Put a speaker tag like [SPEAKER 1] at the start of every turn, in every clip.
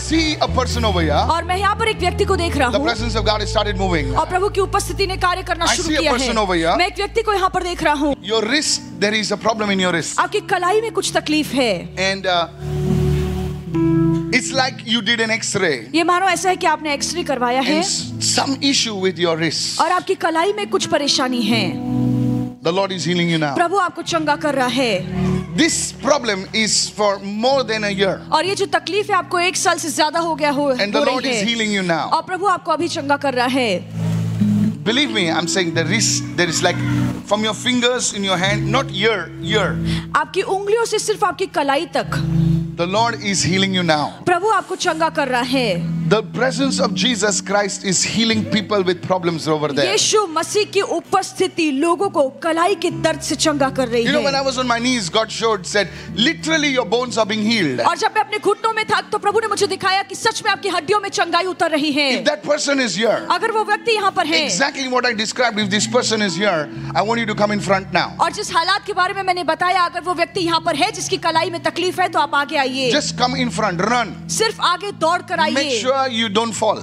[SPEAKER 1] see a person over here.
[SPEAKER 2] और मैं यहाँ पर एक व्यक्ति को देख रहा
[SPEAKER 1] The
[SPEAKER 2] हूँ
[SPEAKER 1] presence of God has started moving.
[SPEAKER 2] और प्रभु की उपस्थिति ने कार्य करना
[SPEAKER 1] I
[SPEAKER 2] शुरू
[SPEAKER 1] see a
[SPEAKER 2] किया
[SPEAKER 1] person over
[SPEAKER 2] है।
[SPEAKER 1] here.
[SPEAKER 2] मैं एक व्यक्ति को यहाँ पर देख रहा हूँ।
[SPEAKER 1] Your wrist, there is a problem in your wrist.
[SPEAKER 2] आपकी कलाई में कुछ तकलीफ है।
[SPEAKER 1] And it's like you did an X-ray.
[SPEAKER 2] ये मानो ऐसा है कि आपने एक्सरे करवाया है
[SPEAKER 1] And some issue with your wrist.
[SPEAKER 2] और आपकी कलाई में कुछ परेशानी है।
[SPEAKER 1] The Lord is healing you now.
[SPEAKER 2] प्रभु आपको चंगा कर रहा है।
[SPEAKER 1] This problem is for more than a year.
[SPEAKER 2] और ये जो तकलीफ है आपको 1 साल से ज्यादा हो गया हो
[SPEAKER 1] And the Lord
[SPEAKER 2] रही
[SPEAKER 1] is
[SPEAKER 2] है।
[SPEAKER 1] healing you now.
[SPEAKER 2] और प्रभु आपको अभी चंगा कर रहा है।
[SPEAKER 1] Believe me, I'm saying there is like from your fingers in your hand, not here.
[SPEAKER 2] आपकी उंगलियों से सिर्फ आपकी कलाई तक
[SPEAKER 1] The Lord is healing you now.
[SPEAKER 2] प्रभु आपको चंगा कर रहा है।
[SPEAKER 1] The presence of Jesus Christ is healing people with problems over there.
[SPEAKER 2] यीशु मसीह की उपस्थिति लोगों को कलाई के दर्द से चंगा कर रही
[SPEAKER 1] You know, when I
[SPEAKER 2] है।
[SPEAKER 1] was on my knees, God said, literally your bones are being healed.
[SPEAKER 2] और जब मैं अपने घुटनों में था तो प्रभु ने मुझे दिखाया कि सच में आपकी हड्डियों में चंगाई उतर रही है।
[SPEAKER 1] If that person is here,
[SPEAKER 2] अगर वो व्यक्ति यहाँ पर है
[SPEAKER 1] exactly what I described, if this person is here, I want you to come in front now.
[SPEAKER 2] और जिस हालात के बारे में मैंने बताया, अगर वो व्यक्ति यहाँ पर है जिसकी कलाई में तकलीफ है तो आप आगे आइए।
[SPEAKER 1] Just come in front, run.
[SPEAKER 2] सिर्फ आगे दौड़ कर
[SPEAKER 1] Make
[SPEAKER 2] आइए।
[SPEAKER 1] sure you don't fall.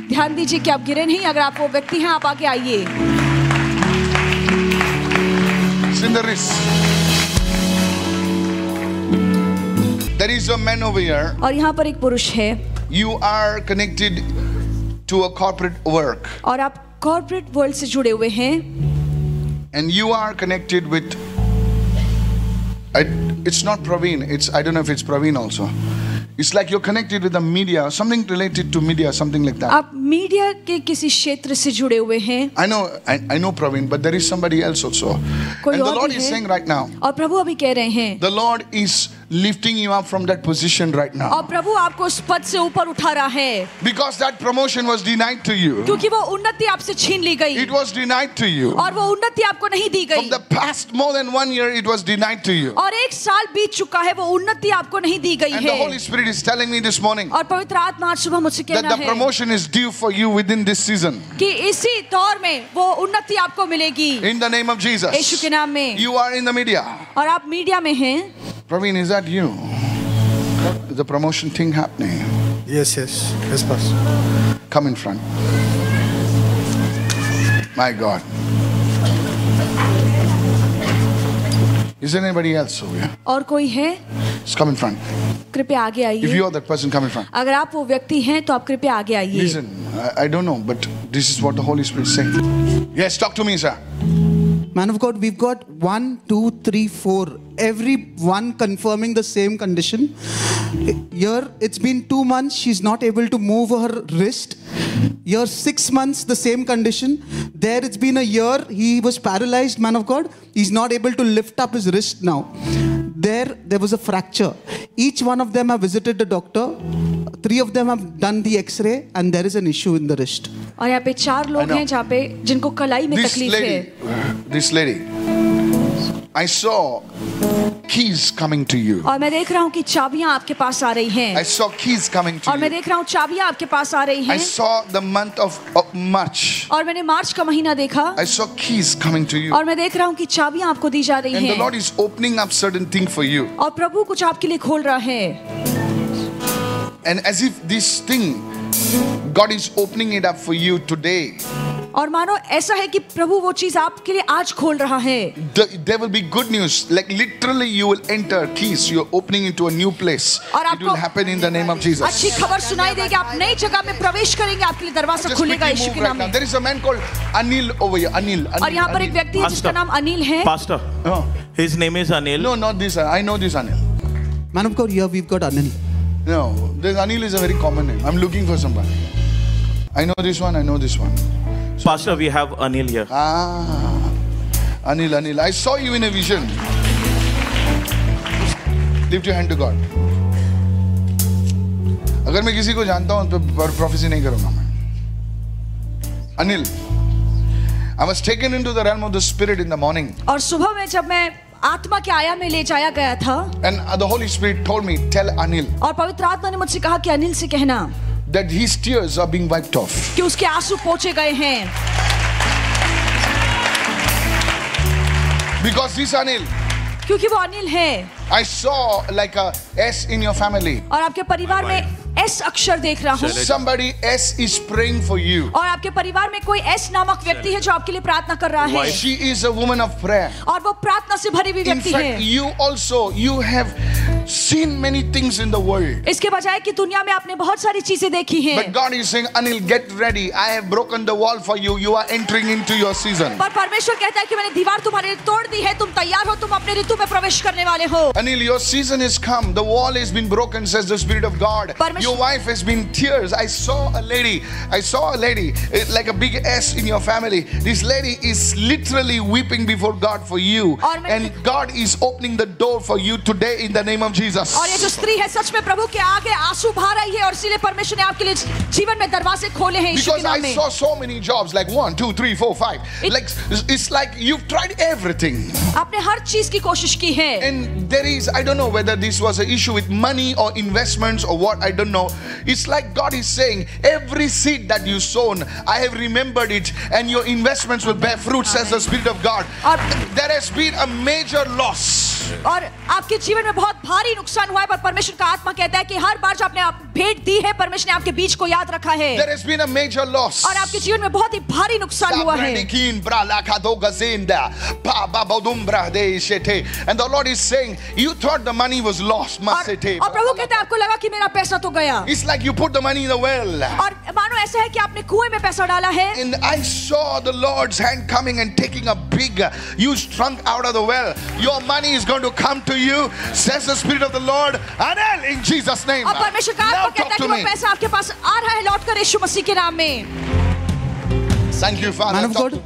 [SPEAKER 2] ध्यान दीजिए कि आप गिरे नहीं। अगर आप वो व्यक्ति हैं आप आगे आइए।
[SPEAKER 1] It's in the wrist. There is a man over here.
[SPEAKER 2] और यहाँ पर एक पुरुष है
[SPEAKER 1] You are connected to a corporate work.
[SPEAKER 2] और आप कॉर्पोरेट वर्ल्ड से जुड़े हुए हैं
[SPEAKER 1] And you are connected with, it's not Praveen, I don't know if it's Praveen also. It's like you're connected with the media, something related to media, something like that.
[SPEAKER 2] आप media के किसी क्षेत्र से जुड़े हुए हैं।
[SPEAKER 1] I know Praveen, but there is somebody else also.
[SPEAKER 2] कोई
[SPEAKER 1] And the
[SPEAKER 2] और
[SPEAKER 1] Lord
[SPEAKER 2] भी
[SPEAKER 1] is
[SPEAKER 2] है।
[SPEAKER 1] saying right now,
[SPEAKER 2] और प्रभु अभी कह रहे हैं
[SPEAKER 1] the Lord is lifting you up from that position right now.
[SPEAKER 2] और प्रभु आपको उस पद से ऊपर उठा रहा है
[SPEAKER 1] Because that promotion was denied to you.
[SPEAKER 2] क्योंकि वो उन्नति आपसे छीन ली गई
[SPEAKER 1] It was denied to you.
[SPEAKER 2] और वो उन्नति आपको नहीं दी
[SPEAKER 1] From
[SPEAKER 2] गई
[SPEAKER 1] the past more than 1 year, it was denied to you.
[SPEAKER 2] और 1 साल बीत चुका है, वो उन्नति आपको नहीं दी गई
[SPEAKER 1] And the Holy
[SPEAKER 2] है।
[SPEAKER 1] Spirit is telling me this morning
[SPEAKER 2] और पवित्र आत्मा आज सुबह मुझसे
[SPEAKER 1] that
[SPEAKER 2] कहना
[SPEAKER 1] the
[SPEAKER 2] है
[SPEAKER 1] promotion is due for you within this season.
[SPEAKER 2] कि इसी दौर में वो उन्नति आपको मिलेगी
[SPEAKER 1] In the name of Jesus.
[SPEAKER 2] यीशु के नाम में।
[SPEAKER 1] You are in the media.
[SPEAKER 2] और आप मीडिया में हैं।
[SPEAKER 1] Praveen, is that you? The promotion thing happening.
[SPEAKER 3] Yes, Pastor.
[SPEAKER 1] Come in front. My God. Is there anybody else over here?
[SPEAKER 2] और कोई है?
[SPEAKER 1] Just come in front.
[SPEAKER 2] कृपया आगे
[SPEAKER 1] If
[SPEAKER 2] आइए।
[SPEAKER 1] you are that person, come in front.
[SPEAKER 2] अगर आप वो व्यक्ति हैं तो आप कृपया आगे आइए।
[SPEAKER 1] Listen, I don't know, but this is what the Holy Spirit is saying. Yes, talk to me, sir.
[SPEAKER 3] Man of God, we've got 1, 2, 3, 4. Everyone confirming the same condition. Here, it's been 2 months. She's not able to move her wrist. Here, 6 months, the same condition. There, it's been a year. He was paralyzed, man of God. He's not able to lift up his wrist now. There was a fracture. Each one of them have visited the doctor. 3 of them have done the X-ray, and there is an issue in the wrist.
[SPEAKER 2] और यहाँ पे 4 लोग हैं जहाँ पे जिनको कलाई में तकलीफ है।
[SPEAKER 1] This lady, I saw keys coming to you.
[SPEAKER 2] और मैं देख रहा हूँ कि चाबियाँ आपके पास आ रही हैं।
[SPEAKER 1] I saw keys coming to
[SPEAKER 2] और मैं
[SPEAKER 1] you.
[SPEAKER 2] देख रहा हूँ चाबियाँ आपके पास आ रही
[SPEAKER 1] I
[SPEAKER 2] हैं।
[SPEAKER 1] saw the month of March.
[SPEAKER 2] और मैंने मार्च का महीना देखा।
[SPEAKER 1] I saw keys coming to you.
[SPEAKER 2] और मैं देख रहा हूँ कि चाबियाँ आपको दी जा रही
[SPEAKER 1] And the
[SPEAKER 2] हैं।
[SPEAKER 1] Lord is opening up certain things for you.
[SPEAKER 2] और प्रभु कुछ आपके लिए खोल रहा है।
[SPEAKER 1] And as if this thing, God is opening it up for you today.
[SPEAKER 2] और मानो ऐसा है कि प्रभु वो चीज आपके लिए आज खोल रहा है।
[SPEAKER 1] There will be good news. Like literally you will enter keys. You're opening into a new place.
[SPEAKER 2] और
[SPEAKER 1] It will happen in the name of Jesus.
[SPEAKER 2] अच्छी खबर सुनाई देगी, आप नई जगह में प्रवेश करेंगे, आपके लिए दरवाजा
[SPEAKER 1] Just
[SPEAKER 2] खुलेगा
[SPEAKER 1] quickly
[SPEAKER 2] यीशु
[SPEAKER 1] move
[SPEAKER 2] के
[SPEAKER 1] right
[SPEAKER 2] नाम
[SPEAKER 1] now.
[SPEAKER 2] में।
[SPEAKER 1] There is a man called Anil over here. Anil.
[SPEAKER 2] और यहाँ पर एक
[SPEAKER 1] Anil.
[SPEAKER 2] व्यक्ति है जिसका नाम अनिल है।
[SPEAKER 4] Pastor,
[SPEAKER 1] Oh.
[SPEAKER 4] his name is Anil.
[SPEAKER 1] No, not this. I know this Anil.
[SPEAKER 3] Man of God, here we've got Anil.
[SPEAKER 1] No, this Anil is a very common name. I'm looking for somebody. I know this one. I know this one.
[SPEAKER 4] Pastor, we have Anil here.
[SPEAKER 1] Anil. I saw you in a vision. Lift your hand to God. अगर मैं किसी को जानता हूं तो prophecy नहीं करूंगा मैं. Anil, I was taken into the realm of the spirit in the morning.
[SPEAKER 2] और सुबह में जब मैं आत्मा के आया में ले जाया गया था,
[SPEAKER 1] And the Holy Spirit told me, tell Anil
[SPEAKER 2] और पवित्र आत्मा ने मुझसे कहा कि अनिल से कहना
[SPEAKER 1] that his tears are being wiped off.
[SPEAKER 2] कि उसके आंसू पोंछे गए हैं।
[SPEAKER 1] Because this Anil,
[SPEAKER 2] क्योंकि वो अनिल है।
[SPEAKER 1] I saw like a S in your family.
[SPEAKER 2] और आपके परिवार में एस अक्षर देख रहा हूँ।
[SPEAKER 1] Somebody S is praying for you.
[SPEAKER 2] और आपके परिवार में कोई एस नामक व्यक्ति है जो आपके लिए प्रार्थना कर रहा है।
[SPEAKER 1] She is a woman of prayer.
[SPEAKER 2] और वो प्रार्थना से भरी हुई
[SPEAKER 1] In
[SPEAKER 2] व्यक्ति
[SPEAKER 1] fact,
[SPEAKER 2] है।
[SPEAKER 1] you have seen many things in the world.
[SPEAKER 2] इसके बजाय कि दुनिया में आपने बहुत सारी चीजें देखी हैं।
[SPEAKER 1] But God is saying, Anil, get ready. I have broken the wall for you. You are entering into your season.
[SPEAKER 2] पर परमेश्वर कहता है कि मैंने दीवार तुम्हारे लिए तोड़ दी है, तुम तैयार हो, तुम अपने ऋतु में प्रवेश करने वाले हो।
[SPEAKER 1] Anil, your season has come. The wall has been broken, says the Spirit of God. Your wife has been tears. I saw a lady like a big S in your family. This lady is literally weeping before God for you. And God is opening the door for you today in the name of Jesus.
[SPEAKER 2] और ये जो स्त्री है सच में प्रभु के आगे आंसू बहा रही है और इसीलिए परमेश्वर ने आपके लिए जीवन में दरवाजे खोले हैं यीशु के
[SPEAKER 1] Because
[SPEAKER 2] नाम
[SPEAKER 1] I
[SPEAKER 2] में।
[SPEAKER 1] saw so many jobs, like 1, 2, 3, 4, 5. Like it's like you've tried everything.
[SPEAKER 2] आपने हर चीज की कोशिश की है।
[SPEAKER 1] And there is, I don't know whether this was an issue with money or investments or what, I don't know. It's like God is saying, every seed that you sown, I have remembered it, and your investments will bear fruit, says the Spirit of God. There has been a major loss.
[SPEAKER 2] और आपके जीवन में बहुत भारी नुकसान हुआ है, पर परमेश्वर का आत्मा कहता है कि हर बार जो आपने भेंट दी है, परमेश्वर ने आपके बीच को याद रखा है।
[SPEAKER 1] There has been a major loss.
[SPEAKER 2] और आपके जीवन में बहुत ही भारी नुकसान हुआ है।
[SPEAKER 1] And the Lord is saying, you thought the money was lost.
[SPEAKER 2] और प्रभु कहता है आपको लगा कि मेरा पैसा तो गया।
[SPEAKER 1] It's like you put the money in the well.
[SPEAKER 2] और मानो ऐसा है कि आपने कुएं में पैसा डाला है।
[SPEAKER 1] And I saw the Lord's hand coming and taking a big huge trunk out of the well. Your money is going to come to you, says the Spirit of the Lord. Anil, in Jesus' name.
[SPEAKER 2] और परमेश्वर का
[SPEAKER 1] Now
[SPEAKER 2] आत्मा कहता
[SPEAKER 1] talk
[SPEAKER 2] है
[SPEAKER 1] to
[SPEAKER 2] कि वो
[SPEAKER 1] me.
[SPEAKER 2] पैसा आपके पास आ रहा है लौटकर यीशु मसीह के नाम में।
[SPEAKER 1] Thank you, Father.
[SPEAKER 3] Man of
[SPEAKER 1] Talk
[SPEAKER 3] God,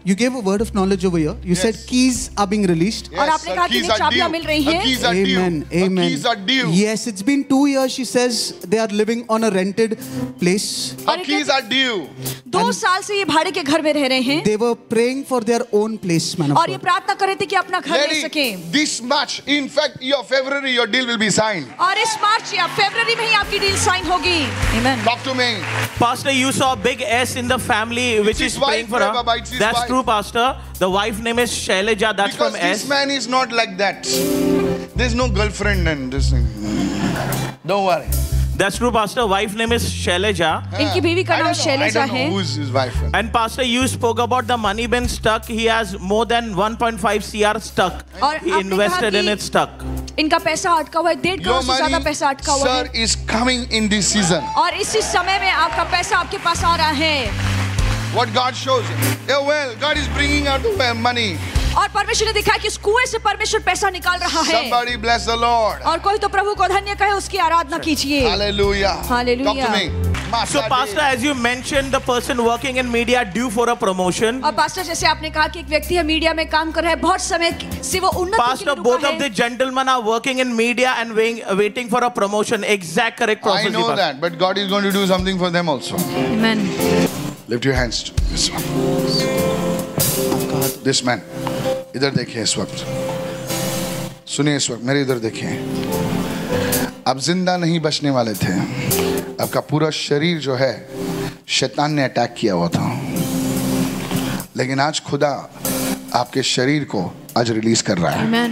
[SPEAKER 3] you gave a word of knowledge over here. You said keys are being released.
[SPEAKER 1] Yes,
[SPEAKER 2] और आपने कहा कि
[SPEAKER 1] keys
[SPEAKER 2] ये
[SPEAKER 1] are
[SPEAKER 2] चाबियां
[SPEAKER 1] due.
[SPEAKER 2] मिल रही हैं।
[SPEAKER 1] Keys are due.
[SPEAKER 3] Amen. Amen.
[SPEAKER 1] Keys are due.
[SPEAKER 3] Yes, it's been 2 years. She says they are living on a rented place.
[SPEAKER 1] Her keys are due.
[SPEAKER 2] 2 साल से ये भाड़े के घर में रह रहे हैं।
[SPEAKER 3] They were praying for their own place, man of
[SPEAKER 2] और ये
[SPEAKER 3] God.
[SPEAKER 2] प्रार्थना कर रहे थे कि अपना घर ले
[SPEAKER 1] Lady,
[SPEAKER 2] सकें।
[SPEAKER 1] this much. In fact, February, your deal will be signed.
[SPEAKER 2] और इस मार्च या फरवरी में ही आपकी डील साइन होगी। Amen.
[SPEAKER 1] Talk to me.
[SPEAKER 4] Pastor, you saw a big S in the family which
[SPEAKER 1] his
[SPEAKER 4] is praying
[SPEAKER 1] wife,
[SPEAKER 4] for her.
[SPEAKER 1] Baba, it's his
[SPEAKER 4] That's
[SPEAKER 1] wife.
[SPEAKER 4] true, Pastor. The wife name is Shailaja. That's
[SPEAKER 1] Because
[SPEAKER 4] from
[SPEAKER 1] this
[SPEAKER 4] S.
[SPEAKER 1] man is not like that. There's no girlfriend and this thing. Don't worry.
[SPEAKER 4] That's true, Pastor. Wife name is Shailaja.
[SPEAKER 2] इनकी बीवी का
[SPEAKER 1] I
[SPEAKER 2] नाम
[SPEAKER 1] don't know. I
[SPEAKER 2] Selja
[SPEAKER 1] don't
[SPEAKER 2] है।
[SPEAKER 1] know who's his wife.
[SPEAKER 4] And Pastor, you spoke about the money been stuck. He has more than 1.5 CR stuck.
[SPEAKER 2] और
[SPEAKER 4] He
[SPEAKER 2] आपने
[SPEAKER 4] invested
[SPEAKER 2] कहा
[SPEAKER 4] in
[SPEAKER 2] कि
[SPEAKER 4] it stuck.
[SPEAKER 2] इनका पैसा अटका हुआ है, 1.5
[SPEAKER 1] Your
[SPEAKER 2] करोड़ से ज्यादा पैसा
[SPEAKER 1] money,
[SPEAKER 2] अटका हुआ
[SPEAKER 1] sir,
[SPEAKER 2] है।
[SPEAKER 1] is coming in this season.
[SPEAKER 2] और इसी समय में आपका पैसा आपके पास आ रहा है।
[SPEAKER 1] What God shows. Yeah, well, God is bringing out the money.
[SPEAKER 2] और परमेश्वर ने दिखाया कि इस कुएं से परमेश्वर पैसा निकाल रहा है।
[SPEAKER 1] Somebody bless the Lord.
[SPEAKER 2] और कोई तो प्रभु को धन्य कहे, उसकी आराधना कीजिए।
[SPEAKER 1] Hallelujah.
[SPEAKER 2] Hallelujah.
[SPEAKER 1] Talk to me.
[SPEAKER 4] So, Pastor, as you mentioned, the person working in media due for a promotion.
[SPEAKER 2] और पास्टर जैसे आपने कहा कि एक व्यक्ति है मीडिया में काम कर रहा है, बहुत समय से वो उन्नति के
[SPEAKER 4] Pastor,
[SPEAKER 2] लिए
[SPEAKER 4] both
[SPEAKER 2] रुका
[SPEAKER 4] of the
[SPEAKER 2] है।
[SPEAKER 4] gentlemen are working in media and waiting for a promotion. Exact correct
[SPEAKER 1] I
[SPEAKER 4] prophecy.
[SPEAKER 1] know
[SPEAKER 4] Pastor.
[SPEAKER 1] that, but God is going to do something for them also.
[SPEAKER 2] Amen.
[SPEAKER 1] Lift your hands to this one. This man. इधर देखिए इस वक्त। सुनिए इस वक्त, मेरे इधर देखिए। आप जिंदा नहीं बचने वाले थे। आपका पूरा शरीर जो है शैतान ने अटैक किया हुआ था, लेकिन आज खुदा आपके शरीर को आज रिलीज कर रहा है।
[SPEAKER 2] Amen.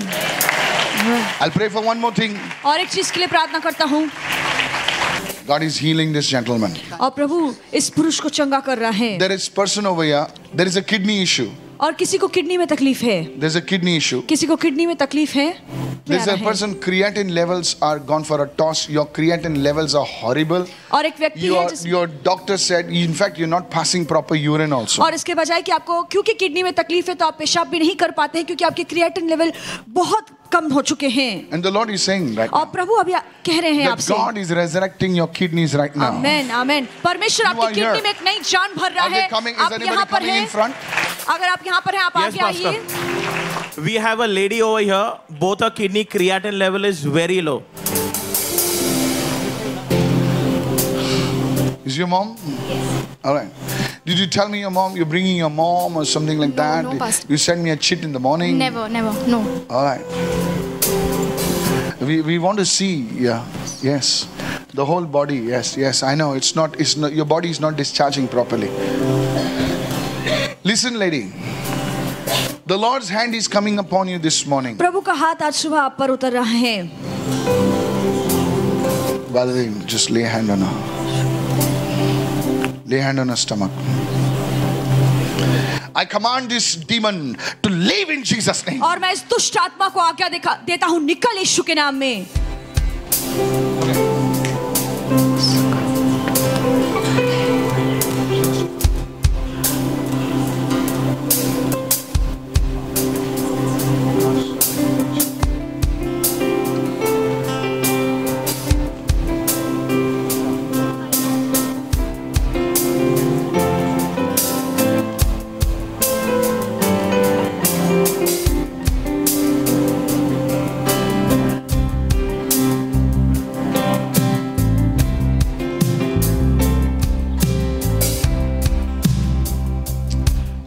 [SPEAKER 1] I'll pray for one more thing.
[SPEAKER 2] और एक चीज के लिए प्रार्थना करता हूँ।
[SPEAKER 1] God is healing this gentleman.
[SPEAKER 2] और प्रभु इस पुरुष को चंगा कर रहा है।
[SPEAKER 1] There is person over here. There is a kidney issue.
[SPEAKER 2] और किसी को किडनी में तकलीफ है।
[SPEAKER 1] There's a kidney issue.
[SPEAKER 2] किसी को किडनी में तकलीफ है।
[SPEAKER 1] There's a person, creatine levels are gone for a toss. Your creatine levels are horrible.
[SPEAKER 2] और एक व्यक्ति है
[SPEAKER 1] Your doctor said, in fact, you're not passing proper urine also.
[SPEAKER 2] और इसके बजाय कि आपको क्योंकि किडनी में तकलीफ है तो आप पेशाब भी नहीं कर पाते हैं, क्योंकि आपके क्रिएटिन लेवल बहुत कम हो चुके हैं।
[SPEAKER 1] And the Lord is saying right
[SPEAKER 2] और
[SPEAKER 1] now
[SPEAKER 2] प्रभु अभी कह रहे हैं
[SPEAKER 1] that
[SPEAKER 2] आपसे।
[SPEAKER 1] God is resurrecting your kidneys right now.
[SPEAKER 2] आमेन आमेन। परमेश्वर
[SPEAKER 1] You are
[SPEAKER 2] आपकी
[SPEAKER 1] here.
[SPEAKER 2] किडनी में एक नई जान भर रहा
[SPEAKER 1] Are they
[SPEAKER 2] है।
[SPEAKER 1] coming? Is
[SPEAKER 2] आप
[SPEAKER 1] anybody
[SPEAKER 2] यहाँ पर
[SPEAKER 1] coming in
[SPEAKER 2] हैं।
[SPEAKER 1] front?
[SPEAKER 2] अगर आप यहाँ पर हैं, आप
[SPEAKER 4] Yes,
[SPEAKER 2] आगे आइए।
[SPEAKER 4] Pastor. We have a lady over here. Both her kidney creatine level is very low.
[SPEAKER 1] Is your mom? Yes. All right. Did you tell me your mom? You're bringing your mom or something like that?
[SPEAKER 5] no, Pastor.
[SPEAKER 1] You sent me a chit in the morning?
[SPEAKER 5] Never, no.
[SPEAKER 1] All right. We want to see, yeah, yes, the whole body, yes, I know, it's not, your body is not discharging properly. Listen, lady, The Lord's hand is coming upon you this morning.
[SPEAKER 2] प्रभु का हाथ आज सुबह आप पर उतर रहा है.
[SPEAKER 1] Valerie, just lay a hand on her. Lay a hand on her stomach. I command this demon to leave in Jesus' name.
[SPEAKER 2] और मैं इस दुष्ट आत्मा को आज्ञा देता हूँ, निकल यीशु के नाम में.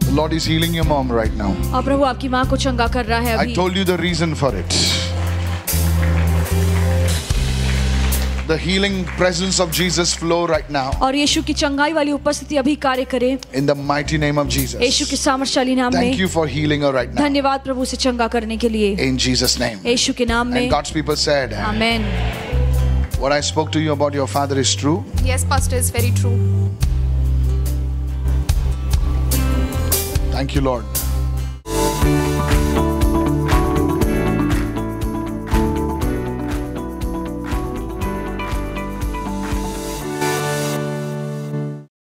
[SPEAKER 1] The Lord is healing your mom right now.
[SPEAKER 2] और प्रभु आपकी माँ को चंगा कर रहा है
[SPEAKER 1] I
[SPEAKER 2] अभी.
[SPEAKER 1] told you the reason for it. The healing presence of Jesus flow right now.
[SPEAKER 2] और यीशु की चंगाई वाली उपस्थिति अभी कार्य करे.
[SPEAKER 1] In the mighty name of Jesus.
[SPEAKER 2] यीशु के सामर्थ्यशाली नाम में.
[SPEAKER 1] Thank you for healing her right now.
[SPEAKER 2] धन्यवाद प्रभु से चंगा करने के लिए.
[SPEAKER 1] In Jesus' name.
[SPEAKER 2] यीशु के नाम में.
[SPEAKER 1] And God's people said,
[SPEAKER 2] amen.
[SPEAKER 1] What I spoke to you about your father is true.
[SPEAKER 5] Yes, Pastor, it's very true.
[SPEAKER 1] Thank you, Lord.